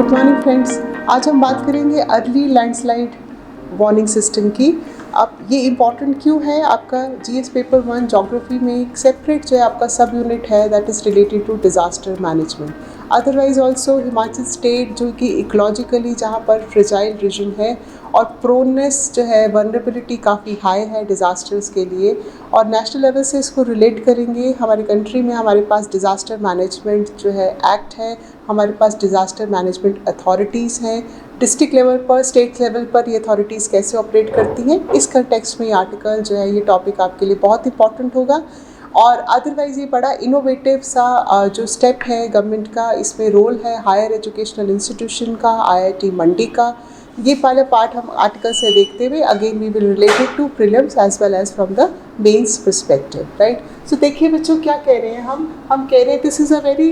Good morning friends. आज हम बात करेंगे अर्ली लैंडस्लाइड वार्निंग सिस्टम की। अब ये इम्पॉर्टेंट क्यों है? आपका जीएस पेपर 1 ज्योग्राफी में एक सेपरेट जो है आपका सब यूनिट है that is related to disaster management. Otherwise also Himachal state जो कि इकोलॉजिकली जहाँ पर फ्रेजाइल रीजन है और प्रोननेस जो है वनरेबिलिटी काफ़ी हाई है डिज़ास्टर्स के लिए, और नेशनल लेवल से इसको रिलेट करेंगे। हमारी कंट्री में हमारे पास डिज़ास्टर मैनेजमेंट जो है एक्ट है, हमारे पास डिज़ास्टर मैनेजमेंट अथॉरिटीज़ हैं। डिस्ट्रिक्ट लेवल पर, स्टेट लेवल पर ये अथॉरिटीज़ कैसे ऑपरेट करती हैं, इस कंटेक्स्ट में ये आर्टिकल जो है, ये टॉपिक आपके लिए बहुत इंपॉर्टेंट होगा। और अदरवाइज़ ये बड़ा इनोवेटिव सा जो स्टेप है गवर्नमेंट का, इसमें रोल है हायर एजुकेशनल इंस्टीट्यूशन का, आईआईटी मंडी का। ये पहले पार्ट हम आर्टिकल से देखते हुए again we will related to prelims as well as from the mains perspective, right. So देखिए बच्चों, क्या कह रहे हैं हम कह रहे हैं this is a very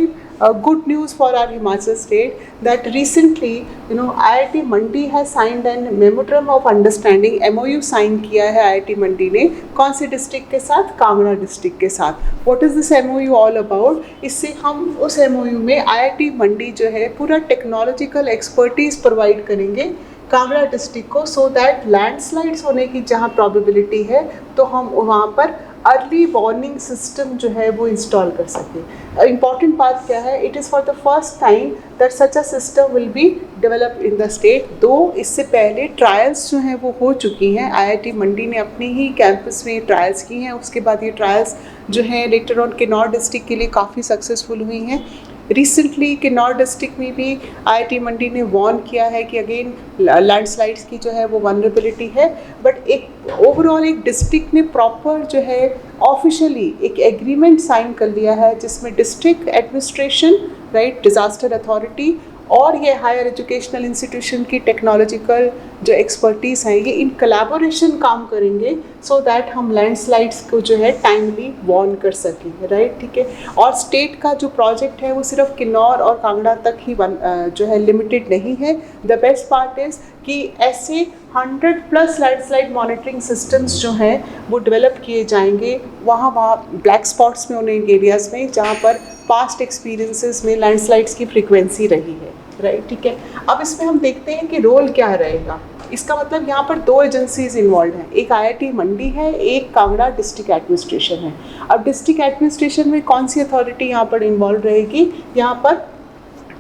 good news for our Himachal state that recently IIT Mandi has signed an memorandum of understanding, MOU sign किया है IIT मंडी ने। कौन से डिस्ट्रिक्ट के साथ? कांगड़ा डिस्ट्रिक्ट के साथ। What is this MOU all about? इससे हम उस MOU में IIT मंडी जो है पूरा टेक्नोलॉजिकल एक्सपर्टीज़ प्रोवाइड करेंगे कांगड़ा डिस्ट्रिक्ट को, सो दैट लैंडस्लाइड्स होने की जहाँ प्रोबेबिलिटी है तो हम वहाँ पर अर्ली वार्निंग सिस्टम जो है वो इंस्टॉल कर सकें। इम्पॉर्टेंट बात क्या है? It is for the first time that such a system will be develop in the state. दो इससे पहले ट्रायल्स जो हैं वो हो चुकी हैं, आईआईटी मंडी ने अपने ही कैंपस में ट्रायल्स की हैं। उसके बाद ये ट्रायल्स जो हैं लेटर ऑन किन्नौर डिस्ट्रिक्ट के लिए काफ़ी सक्सेसफुल हुई हैं। रिसेंटली किन्नौर डिस्ट्रिक्ट में भी आईआईटी मंडी ने वार्न किया है कि अगेन लैंडस्लाइड्स की जो है वो वनरेबिलिटी है, बट एक ओवरऑल एक डिस्ट्रिक्ट ने प्रॉपर जो है ऑफिशियली एक एग्रीमेंट साइन कर लिया है जिसमें district administration, right, disaster authority और ये हायर एजुकेशनल इंस्टीट्यूशन की टेक्नोलॉजिकल जो एक्सपर्टीज़ हैं ये इन कोलैबोरेशन काम करेंगे सो दैट हम लैंडस्लाइड्स को जो है टाइमली वार्न कर सकें, राइट, ठीक है। और स्टेट का जो प्रोजेक्ट है वो सिर्फ किन्नौर और कांगड़ा तक ही जो है लिमिटेड नहीं है। द बेस्ट पार्ट इज़ कि ऐसे 100+ लैंडस्लाइड मॉनिटरिंग सिस्टम्स जो हैं वो डेवलप किए जाएंगे वहाँ ब्लैक स्पॉट्स में, उन एरियाज़ में जहाँ पर पास्ट एक्सपीरियंसेस में लैंडस्लाइड्स की फ्रीक्वेंसी रही है, राइट, ठीक है। अब इसमें हम देखते हैं कि रोल क्या रहेगा। इसका मतलब यहाँ पर 2 एजेंसीज इन्वॉल्व हैं, एक आईआईटी मंडी है, एक कांगड़ा डिस्ट्रिक्ट एडमिनिस्ट्रेशन है। अब डिस्ट्रिक्ट एडमिनिस्ट्रेशन में कौन सी अथॉरिटी यहाँ पर इन्वॉल्व रहेगी? यहाँ पर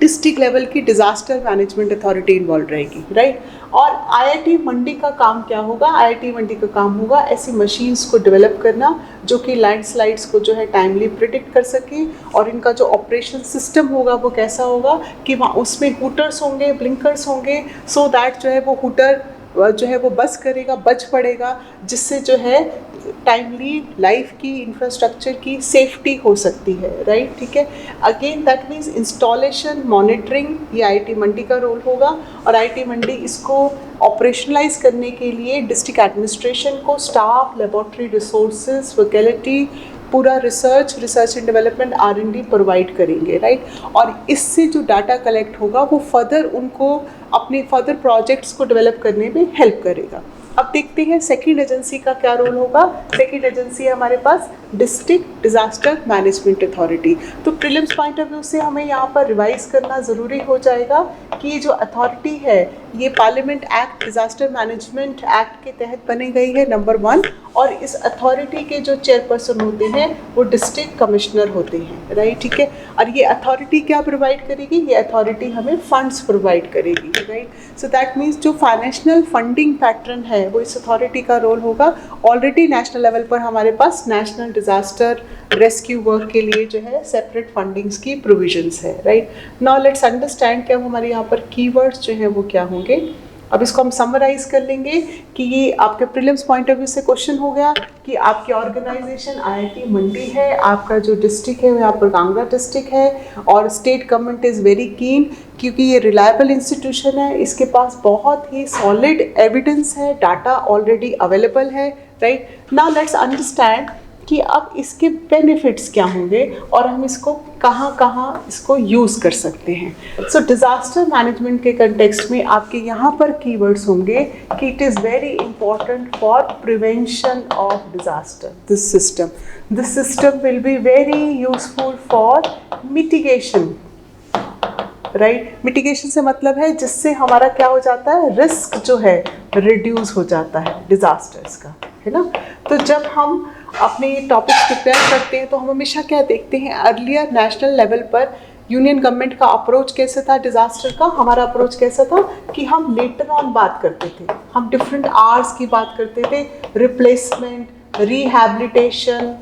डिस्ट्रिक्ट लेवल की डिज़ास्टर मैनेजमेंट अथॉरिटी इन्वॉल्व रहेगी, राइट। और आईआईटी मंडी का काम क्या होगा? आईआईटी मंडी का काम होगा ऐसी मशीन्स को डेवलप करना जो कि लैंडस्लाइड्स को जो है टाइमली प्रिडिक्ट कर सके, और इनका जो ऑपरेशन सिस्टम होगा वो कैसा होगा कि वहाँ उसमें हूटर्स होंगे, ब्लिंकर्स होंगे, सो दैट जो है वो हूटर जो है वो बस करेगा, बच पड़ेगा, जिससे जो है टाइमली लाइफ की, इंफ्रास्ट्रक्चर की सेफ्टी हो सकती है, राइट, ठीक है। Again that means installation, monitoring, ये आईआईटी मंडी का रोल होगा। और आईआईटी मंडी इसको ऑपरेशनलाइज करने के लिए डिस्ट्रिक्ट एडमिनिस्ट्रेशन को स्टाफ, लेबोरेटरी रिसोर्सेज, फैकल्टी, पूरा research and development, R&D provide करेंगे, राइट। और इससे जो डाटा कलेक्ट होगा वो फर्दर उनको अपने फर्दर प्रोजेक्ट्स को डेवलप करने में हेल्प करेगा। अब देखते हैं सेकंड एजेंसी का क्या रोल होगा। सेकंड एजेंसी है हमारे पास डिस्ट्रिक्ट डिज़ास्टर मैनेजमेंट अथॉरिटी। तो प्रीलिम्स पॉइंट ऑफ व्यू से हमें यहाँ पर रिवाइज करना ज़रूरी हो जाएगा कि ये जो अथॉरिटी है ये parliament act, disaster management act के तहत बनी गई है, नंबर 1। और इस अथॉरिटी के जो चेयरपर्सन होते हैं वो डिस्ट्रिक्ट कमिश्नर होते हैं, राइट, ठीक है। और ये अथॉरिटी क्या प्रोवाइड करेगी? ये अथॉरिटी हमें फंड्स प्रोवाइड करेगी, राइट। सो दैट मीन्स जो फाइनेंशियल फंडिंग पैटर्न है वो इस अथॉरिटी का रोल होगा। ऑलरेडी नेशनल लेवल पर हमारे पास नेशनल डिज़ास्टर रेस्क्यू वर्क के लिए जो है सेपरेट फंडिंग्स की प्रोविजंस है, राइट। नाउ लेट्स अंडरस्टैंड कि अब हमारे यहाँ पर कीवर्ड्स जो हैं वो क्या होंगे। अब इसको हम समराइज कर लेंगे कि ये आपके प्रीलिम्स पॉइंट ऑफ व्यू से क्वेश्चन हो गया कि आपकी ऑर्गेनाइजेशन आईआईटी मंडी है, आपका जो डिस्ट्रिक्ट है वो यहाँ पर कांगड़ा डिस्ट्रिक्ट है, और state government is very keen क्योंकि ये रिलायबल इंस्टीट्यूशन है, इसके पास बहुत ही सॉलिड एविडेंस है, डाटा ऑलरेडी अवेलेबल है, राइट। नाउ लेट्स अंडरस्टैंड कि अब इसके बेनिफिट्स क्या होंगे और हम इसको कहाँ कहाँ इसको यूज़ कर सकते हैं। सो डिज़ास्टर मैनेजमेंट के कंटेक्स्ट में आपके यहाँ पर कीवर्ड्स होंगे कि it is very important for prevention of disaster. This system will be very useful for mitigation, right. Mitigation से मतलब है जिससे हमारा क्या हो जाता है, रिस्क जो है रिड्यूस हो जाता है डिजास्टर्स का, है ना। तो जब हम अपने टॉपिक्स प्रिपेयर करते हैं तो हम हमेशा क्या देखते हैं, अर्लियर नेशनल लेवल पर यूनियन गवर्नमेंट का अप्रोच कैसे था डिज़ास्टर का, हमारा अप्रोच कैसा था कि हम लेटर ऑन बात करते थे, हम डिफरेंट आर्स की बात करते थे, रिप्लेसमेंट, रिहैबिलिटेशन,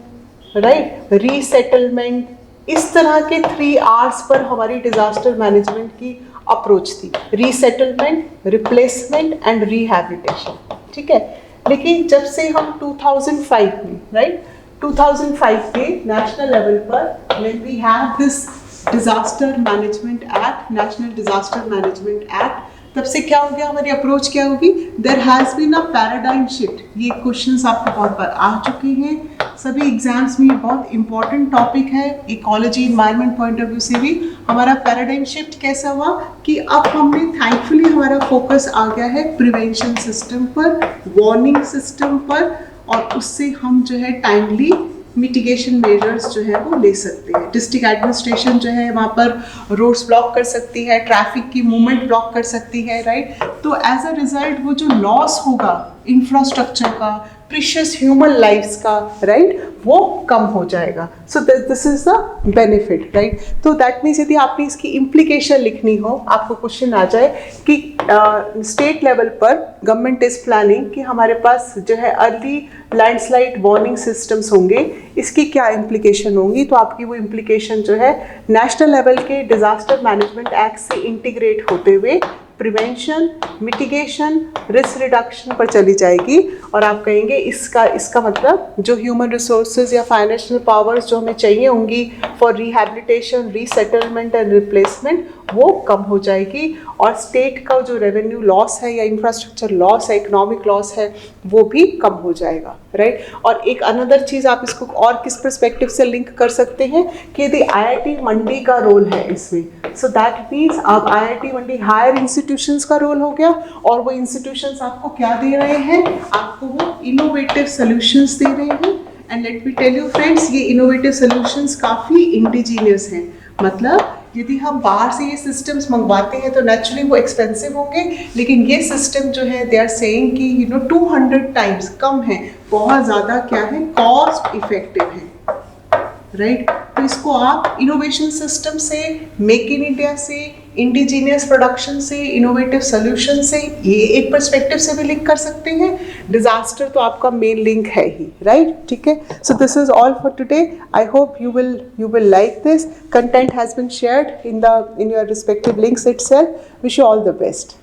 राइट, रीसेटलमेंट, इस तरह के 3 आर्स पर हमारी डिज़ास्टर मैनेजमेंट की अप्रोच थी, रीसेटलमेंट, रिप्लेसमेंट एंड रिहैबिलिटेशन, ठीक है। लेकिन जब से हम 2005 में, राइट, 2005 के नेशनल लेवल पर when we have this disaster management act, national disaster management act, तब से क्या हो गया, हमारी अप्रोच क्या होगी, there has been a paradigm shift. ये क्वेश्चंस आपको बहुत बार आ चुके हैं सभी एग्जाम्स में, ये बहुत इंपॉर्टेंट टॉपिक है ecology environment point of view से भी। हमारा पैराडाइम शिफ्ट कैसा हुआ कि अब हमने थैंकफुली हमारा फोकस आ गया है प्रिवेंशन सिस्टम पर, वार्निंग सिस्टम पर, और उससे हम जो है टाइमली मिटिगेशन मेजर्स जो है वो ले सकते हैं। डिस्ट्रिक्ट एडमिनिस्ट्रेशन जो है वहाँ पर रोड्स ब्लॉक कर सकती है, ट्रैफिक की मूवमेंट ब्लॉक कर सकती है, राइट। तो एज अ रिजल्ट वो जो लॉस होगा इंफ्रास्ट्रक्चर का, प्रीशियस ह्यूमन लाइफ्स का, राइट, वो कम हो जाएगा। So this is the benefit, right. तो दैट मीन्स यदि आपने इसकी इम्प्लीकेशन लिखनी हो, आपको क्वेश्चन आ जाए कि स्टेट लेवल पर गवर्नमेंट इज प्लानिंग कि हमारे पास जो है अर्ली लैंडस्लाइड वार्निंग सिस्टम्स होंगे, इसकी क्या इम्प्लीकेशन होंगी, तो आपकी वो इम्प्लीकेशन जो है नेशनल लेवल के डिजास्टर मैनेजमेंट एक्ट से इंटीग्रेट होते हुए प्रिवेंशन, मिटिगेशन, रिस्क रिडक्शन पर चली जाएगी। और आप कहेंगे इसका मतलब जो ह्यूमन रिसोर्सेज या फाइनेंशियल पावर्स जो हमें चाहिए होंगी for rehabilitation, resettlement and replacement, वो कम हो जाएगी, और स्टेट का जो रेवेन्यू लॉस है या इंफ्रास्ट्रक्चर लॉस है, इकोनॉमिक लॉस है, वो भी कम हो जाएगा, राइट। और एक अनदर चीज़ आप इसको और किस पर्सपेक्टिव से लिंक कर सकते हैं कि यदि IIT मंडी का रोल है इसमें, सो दैट मीन्स अब IIT मंडी हायर इंस्टीट्यूशंस का रोल हो गया, और वो इंस्टीट्यूशंस आपको क्या दे रहे हैं, आपको वो इनोवेटिव सॉल्यूशंस दे रहे हैं। And let me tell you friends, ये इनोवेटिव सॉल्यूशंस काफ़ी इंडिजीनियस हैं, मतलब यदि हम बाहर से ये सिस्टम्स मंगवाते हैं तो नेचुरली वो एक्सपेंसिव होंगे, लेकिन ये सिस्टम जो है दे आर सेइंग कि 200 टाइम्स कम है, बहुत ज़्यादा क्या है, कॉस्ट इफेक्टिव है, राइट। तो इसको आप इनोवेशन सिस्टम से, मेक इन इंडिया से, इंडिजीनियस प्रोडक्शन से, इनोवेटिव सोल्यूशन से, ये एक पर्सपेक्टिव से भी लिंक कर सकते हैं। डिजास्टर तो आपका मेन लिंक है ही, राइट, ठीक है। So this is all for today. I hope you will like this. Content has been shared in your respective links itself. Wish you all the best.